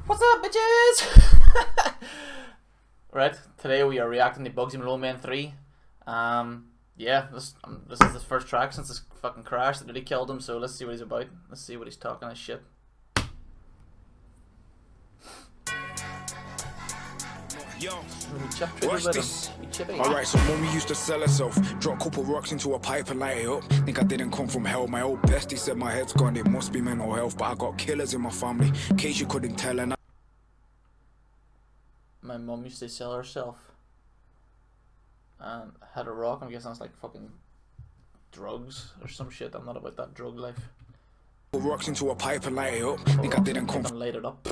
What's up, bitches? Right, today we are reacting to Bugzy Malone Man 3. Yeah, this is the first track since this fucking crash that really killed him, so let's see what he's about. Let's see what he's talking his shit. Yo, watch this. Alright, Alright, so mommy used to sell herself. Drop a couple rocks into a pipe and light it up. Think I didn't come from hell. My old bestie said my head's gone, it must be mental health. But I got killers in my family, in case you couldn't tell. And my mum used to sell herself and had a rock. I'm guessing that's like fucking drugs or some shit. I'm not about that drug life. rocks into a pipe and light it up. Think I didn't come light it up.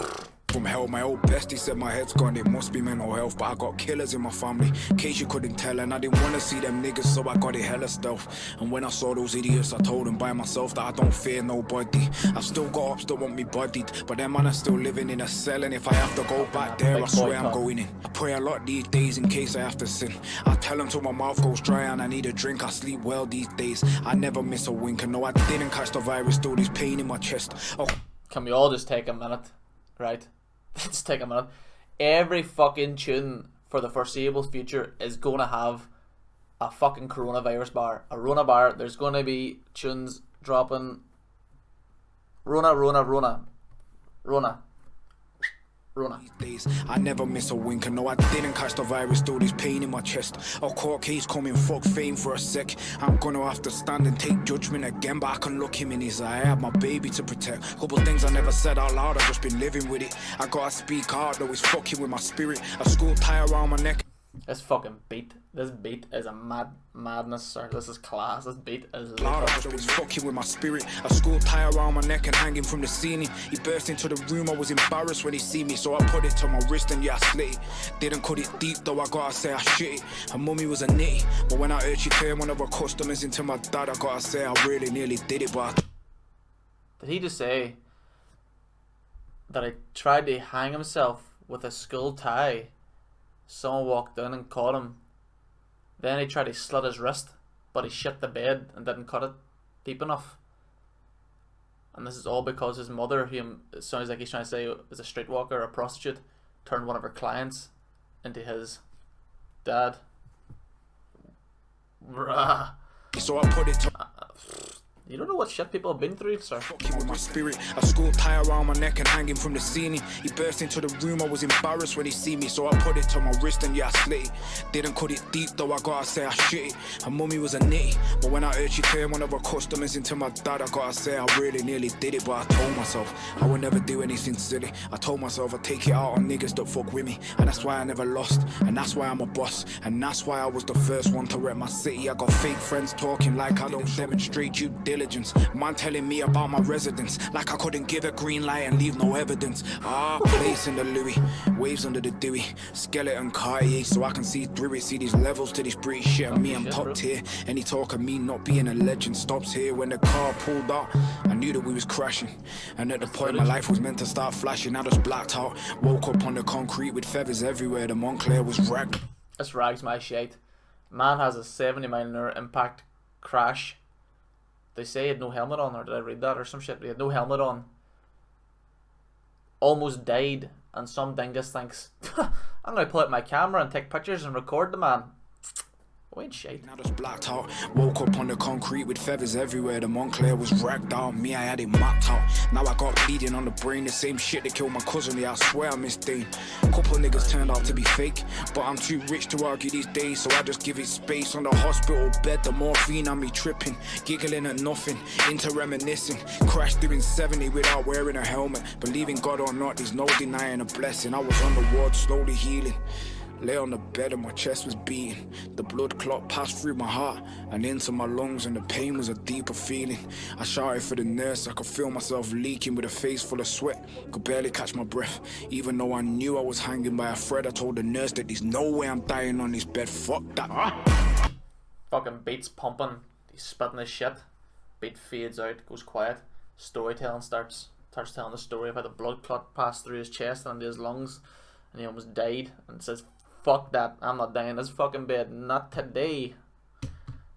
from hell. My old bestie said my head's gone, it must be mental health. But I got killers in my family, in case you couldn't tell. And I didn't want to see them niggas, so I got it hella stealth. And when I saw those idiots, I told them by myself that I don't fear nobody. I've still got ups that want me bodied, but them man are still living in a cell. And if I have to go back there, I swear I'm going in. I pray a lot these days in case I have to sin. I tell them till my mouth goes dry and I need a drink. I sleep well these days, I never miss a wink. And no, I didn't catch the virus, still this pain in my chest. Oh, can we all just take a minute, right? Let's take a minute. Every fucking tune for the foreseeable future is going to have a fucking coronavirus bar. A Rona bar. There's going to be tunes dropping. Rona, Rona, Rona. Rona. Rona. Days, I never miss a wink. And no, I didn't catch the virus, still this pain in my chest. A court case coming, fuck fame for a sec. I'm gonna have to stand and take judgment again, but I can look him in his eye. I have my baby to protect. Couple things I never said out loud, I've just been living with it. I gotta speak out, though it's fucking with my spirit. A school tie around my neck. This fucking beat. This beat is a madness, sir. This is class. This beat is was fucking with my spirit. A school tie around my neck and hanging from the ceiling. He burst into the room, I was embarrassed when he see me, so I put it to my wrist and yeah, I slit it. Didn't cut it deep though, I gotta say I shit it. Her mummy was a nitty, but when I heard she turned one of her customers into my dad, I gotta say I really nearly did it. But did he just say that he tried to hang himself with a school tie? Someone walked in and caught him. Then he tried to slit his wrist, but he shit the bed and didn't cut it deep enough. And this is all because his mother, who it sounds like he's trying to say is a streetwalker or a prostitute, turned one of her clients into his dad. Bruh. So I put it to you don't know what shit people have been through, sir. fucking with my spirit. A school tie around my neck and hanging from the ceiling. He burst into the room, I was embarrassed when he see me, so I put it to my wrist and yeah, I slit it. Didn't cut it deep though, I gotta say I shit it. Her mummy was a nitty, but when I heard she turned one of her customers into my dad, I gotta say I really nearly did it. But I told myself I would never do anything silly. I told myself I'd take it out on niggas that fuck with me, and that's why I never lost, and that's why I'm a boss, and that's why I was the first one to rep my city. I got fake friends talking like I don't demonstrate due diligence. Man telling me about my residence like I couldn't give a green light and leave no evidence. Place in the Louis, waves under the Dewey, skeleton Cartier, so I can see through it. See these levels to this British shit, and me I'm top tier. Any talk of me not being a legend stops here. When the car pulled up, I knew that we was crashing, and at the point my life was meant to start flashing. I just blacked out, woke up on the concrete with feathers everywhere. The Montclair was ragged. This rags my shit. Man has a 70-mile-an-hour impact crash. They say he had no helmet on, or did I read that or some shit? He had no helmet on. Almost died, and some dingus thinks, I'm gonna pull out my camera and take pictures and record the man. Oh, ain't shit. Now just blacked out, woke up on the concrete with feathers everywhere. The Montclair was ragged out, me I had it mapped out. Now I got bleeding on the brain, the same shit that killed my cousin. Yeah, I swear I missed Dane. Couple niggas turned out to be fake, but I'm too rich to argue these days, so I just give it space. On the hospital bed, the morphine on me tripping, giggling at nothing, into reminiscing. Crashed doing 70 without wearing a helmet. Believing God or not, there's no denying a blessing. I was on the ward, slowly healing. Lay on the bed and my chest was beating. The blood clot passed through my heart and into my lungs, and the pain was a deeper feeling. I shouted for the nurse, I could feel myself leaking with a face full of sweat. Could barely catch my breath, even though I knew I was hanging by a thread. I told the nurse that there's no way I'm dying on this bed, fuck that. Fucking beats pumping, he's spitting his shit. Beat fades out, goes quiet. Storytelling starts telling the story of how the blood clot passed through his chest and into his lungs, and he almost died, and says, fuck that, I'm not dying in this fucking bed, not today.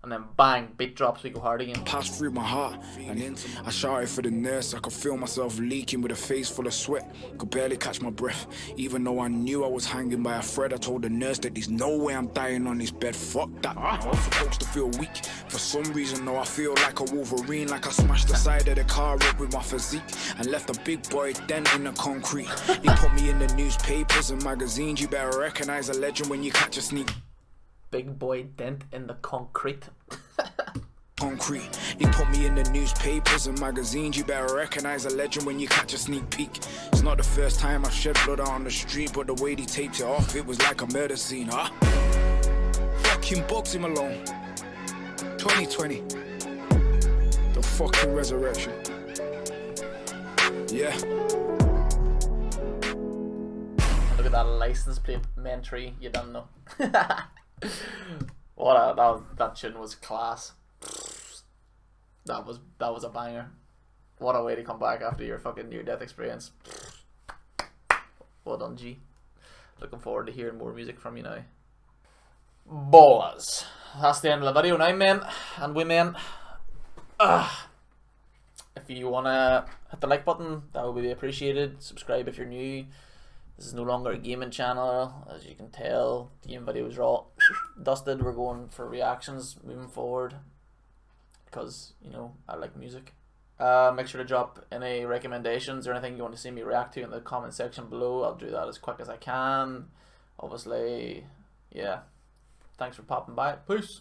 and then bang, beat drops, we go hard again. Passed through my heart, and I shouted for the nurse. I could feel myself leaking with a face full of sweat. Could barely catch my breath, even though I knew I was hanging by a thread. I told the nurse that there's no way I'm dying on this bed. Fuck that. I was supposed to feel weak. For some reason, though, I feel like a Wolverine. Like I smashed the side of the car up with my physique and left a big boy dent in the concrete. He put me in the newspapers and magazines. You better recognize a legend when you catch a sneak. Big boy dent in the concrete. Concrete. They put me in the newspapers and magazines. You better recognize a legend when you catch a sneak peek. It's not the first time I've shed blood out on the street, but the way they taped it off, it was like a murder scene, huh? Fucking Bugzy Malone. 2020. The fucking resurrection. Yeah. Look at that license plate, Mentry. You don't know. That tune was class. That was a banger. What a way to come back after your fucking near-death experience. Well done, G. Looking forward to hearing more music from you now. Boys, that's the end of the video now, men and women. If you wanna hit the like button, that would be appreciated. Subscribe if you're new. This is no longer a gaming channel, as you can tell. The game videos are all dusted. We're going for reactions moving forward because, you know, I like music. Make sure to drop any recommendations or anything you want to see me react to in the comment section below. I'll do that as quick as I can. Obviously, yeah. Thanks for popping by. Peace.